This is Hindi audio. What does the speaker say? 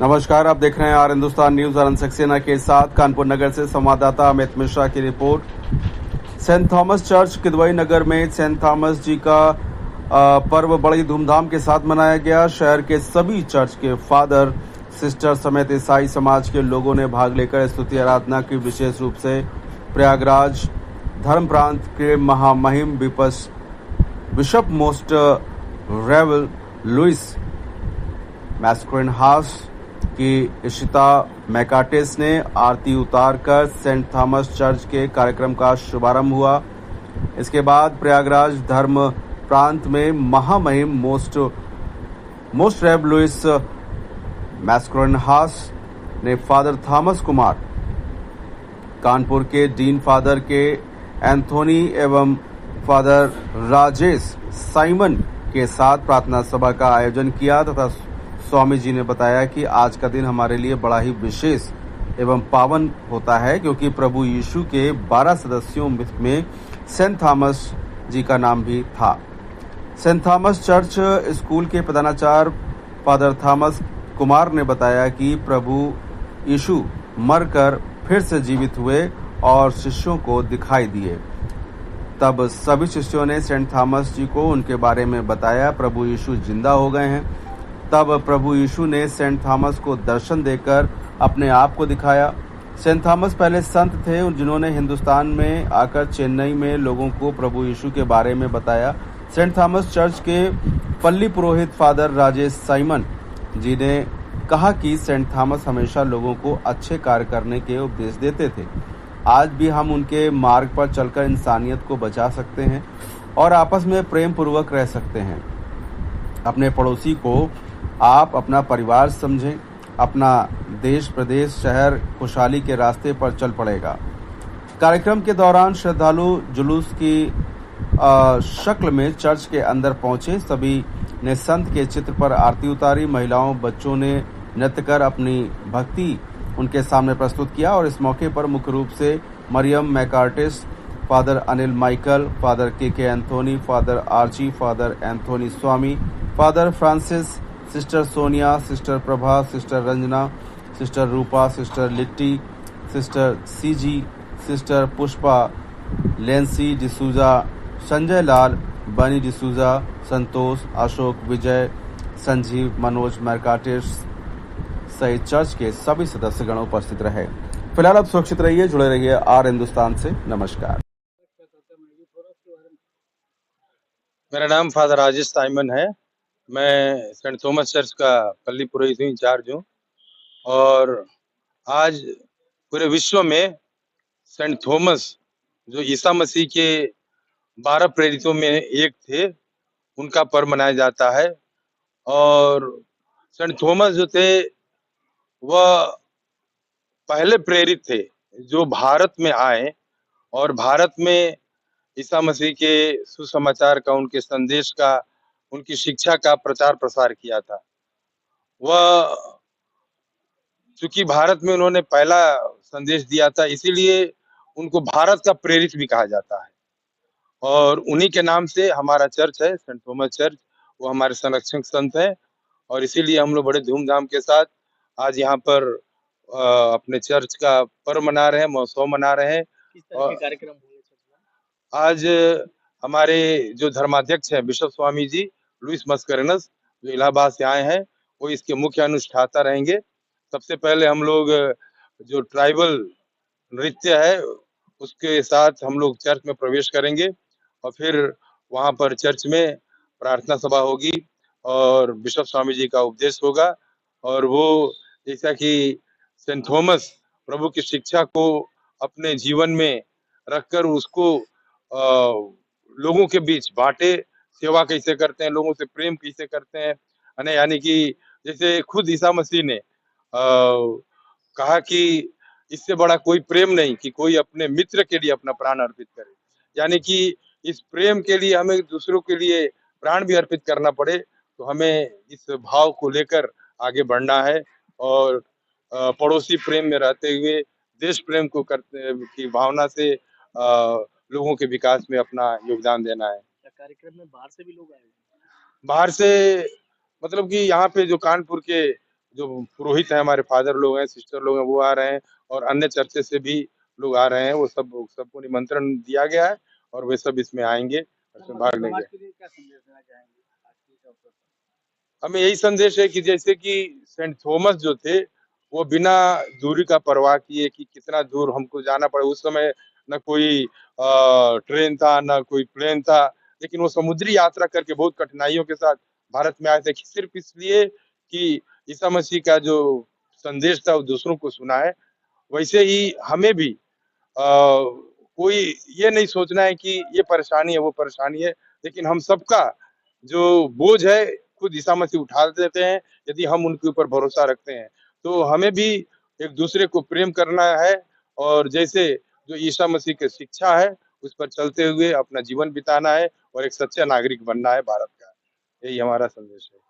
नमस्कार, आप देख रहे हैं आर हिंदुस्तान न्यूज। आनंद सक्सेना के साथ कानपुर नगर से संवाददाता अमित मिश्रा की report. Saint Thomas church Kidwai Nagar में सेंट थॉमस जी का पर्व बड़ी धूमधाम के साथ मनाया गया। शहर के सभी चर्च के फादर, सिस्टर समेत ईसाई समाज के लोगों ने भाग लेकर स्तुति आराधना की। विशेष रूप से प्रयागराज धर्म प्रांत के महामहिम बिशप मोस्ट रेवल लुइस मैस्करेनहास की इशिता मैकाटिस ने आरती उतारकर सेंट थॉमस चर्च के कार्यक्रम का शुभारंभ हुआ। इसके बाद प्रयागराज धर्म प्रांत में महामहिम मोस्ट रेव लुइस मैस्करेनहास ने फादर थॉमस कुमार, कानपुर के डीन फादर के एंथोनी एवं फादर राजेश साइमन के साथ प्रार्थना सभा का आयोजन किया तथा स्वामी जी ने बताया कि आज का दिन हमारे लिए बड़ा ही विशेष एवं पावन होता है, क्योंकि प्रभु यीशु के 12 सदस्यों में सेंट थॉमस जी का नाम भी था। सेंट थॉमस चर्च स्कूल के प्रधानाचार्य फादर थॉमस कुमार ने बताया कि प्रभु यीशु मरकर फिर से जीवित हुए और शिष्यों को दिखाई दिए। तब सभी शिष्यों ने सेंट थॉमस जी को उनके बारे में बताया। प्रभु यीशु जिंदा हो गए हैं। तब प्रभु यीशु ने सेंट थॉमस को दर्शन देकर अपने आप को दिखाया। सेंट थॉमस पहले संत थे जिन्होंने हिंदुस्तान में आकर चेन्नई में लोगों को प्रभु यीशु के बारे में बताया। सेंट थॉमस चर्च के पल्ली पुरोहित फादर राजेश साइमन जी ने कहा कि सेंट थॉमस हमेशा लोगों को अच्छे कार्य करने के उपदेश देते थे। आज भी हम उनके मार्ग पर चलकर इंसानियत को बचा सकते हैं और आपस में प्रेम पूर्वक रह सकते हैं। अपने पड़ोसी को आप अपना परिवार समझें। अपना देश, प्रदेश, शहर खुशहाली के रास्ते पर चल पड़ेगा। कार्यक्रम के दौरान श्रद्धालु जुलूस की शक्ल में चर्च के अंदर पहुंचे। सभी ने संत के चित्र पर आरती उतारी। महिलाओं, बच्चों ने नृत्य कर अपनी भक्ति उनके सामने प्रस्तुत किया और इस मौके पर मुख्य रूप से मरियम मैकार्टिस, Father Anil Michael, Father K Anthony, Father Archie, Father Anthony Swamy, Father Francis, Sister Sonia, Sister Prabha, Sister Ranjana, Sister Rupa, Sister Litty, Sister Siji, Sister Pushpa, Lency D'Souza, Sanjay Lal, Bunny D'Souza, संतोष, अशोक, विजय, संजीव, मनोज मैकाटिस सहित चर्च के सभी सदस्यगण उपस्थित रहे। फिलहाल आप सुरक्षित रहिए, जुड़े रहिए आर हिंदुस्तान से। नमस्कार। मेरा नाम फादर राजेश साइमन है। मैं सेंट थॉमस चर्च का पल्ली पुरोहित हूँ, इंचार्ज हूँ। और आज पूरे विश्व में सेंट थॉमस जो ईसा मसीह के 12 प्रेरितों में एक थे, उनका पर्व मनाया जाता है। और सेंट थॉमस जो थे वह पहले प्रेरित थे जो भारत में आए और भारत में ईसा मसीह के सुसमाचार का, उनके संदेश का, उनकी शिक्षा का प्रचार प्रसार किया था। वह चूंकि भारत में उन्होंने पहला संदेश दिया था, इसीलिए उनको भारत का प्रेरित भी कहा जाता है। और उन्हीं के नाम से हमारा चर्च है, सेंट थॉमस चर्च। वो हमारे संरक्षक संत हैं और इसीलिए हम लोग बड़े धूमधाम के साथ आज यहाँ पर अपने चर्च का पर्व मना रहे हैं, महोत्सव मना रहे हैं। किस तरह के कार्यक्रम होंगे चर्च में? आज हमारे जो धर्माध्यक्ष हैं बिशप स्वामी जी लुइस मस्करेनस, जो इलाहाबाद से आए हैं, वो इसके मुख्य अनुष्ठाता रहेंगे। सबसे पहले हम लोग जो ट्राइबल नृत्य है उसके साथ हम लोग चर्च में प्रवेश करेंगे और फिर वहां पर चर्च में प्रार्थना सभा होगी और बिशप स्वामी जी का उपदेश होगा। और वो जैसा कि सेंट थॉमस प्रभु की शिक्षा को अपने जीवन में रखकर उसको लोगों के बीच बांटे, सेवा कैसे करते हैं, लोगों से प्रेम कैसे करते हैं, यानी कि जैसे खुद ईसा मसीह ने कहा कि इससे बड़ा कोई प्रेम नहीं कि कोई अपने मित्र के लिए अपना प्राण अर्पित करे। यानी कि इस प्रेम के लिए हमें दूसरों के लिए प्राण भी अर्पित करना पड़े, तो हमें इस भाव को लेकर आगे बढ़ना है और पड़ोसी प्रेम में रहते हुए देश प्रेम को करते की भावना से लोगों के विकास में अपना योगदान देना है। कार्यक्रम में बाहर से भी लोग आए? बाहर से मतलब कि यहाँ पे जो कानपुर के जो पुरोहित हैं, हमारे फादर लोग हैं, सिस्टर लोग हैं, वो आ रहे हैं और अन्य चर्च से भी लोग आ रहे हैं। वो सबको निमंत्रण दिया गया है और वे सब इसमें आएंगे, इसमें भाग लेंगे। के लिए क्या संदेश देना चाहेंगे आज के इस अवसर पर? हमें यही संदेश है कि जैसे कि सेंट थॉमस जो थे, वो बिना दूरी का परवाह किए कि कितना दूर हमको जाना पड़े। उस समय न कोई ट्रेन था, न कोई प्लेन था, लेकिन वो समुद्री यात्रा करके बहुत कठिनाइयों के साथ भारत में आए थे, सिर्फ इसलिए कि ईसा मसीह का जो संदेश था वो दूसरों को सुनाए। वैसे ही हमें भी कोई ये नहीं सोचना है कि ये परेशानी है, वो परेशानी है, लेकिन हम सबका जो बोझ है खुद ईसा मसीह उठा देते हैं, यदि हम उनके ऊपर भरोसा रखते हैं। तो हमें भी एक दूसरे को प्रेम करना है और जैसे जो ईसा मसीह की शिक्षा है, उस पर चलते हुए अपना जीवन बिताना है और एक सच्चा नागरिक बनना है भारत का। यही हमारा संदेश है।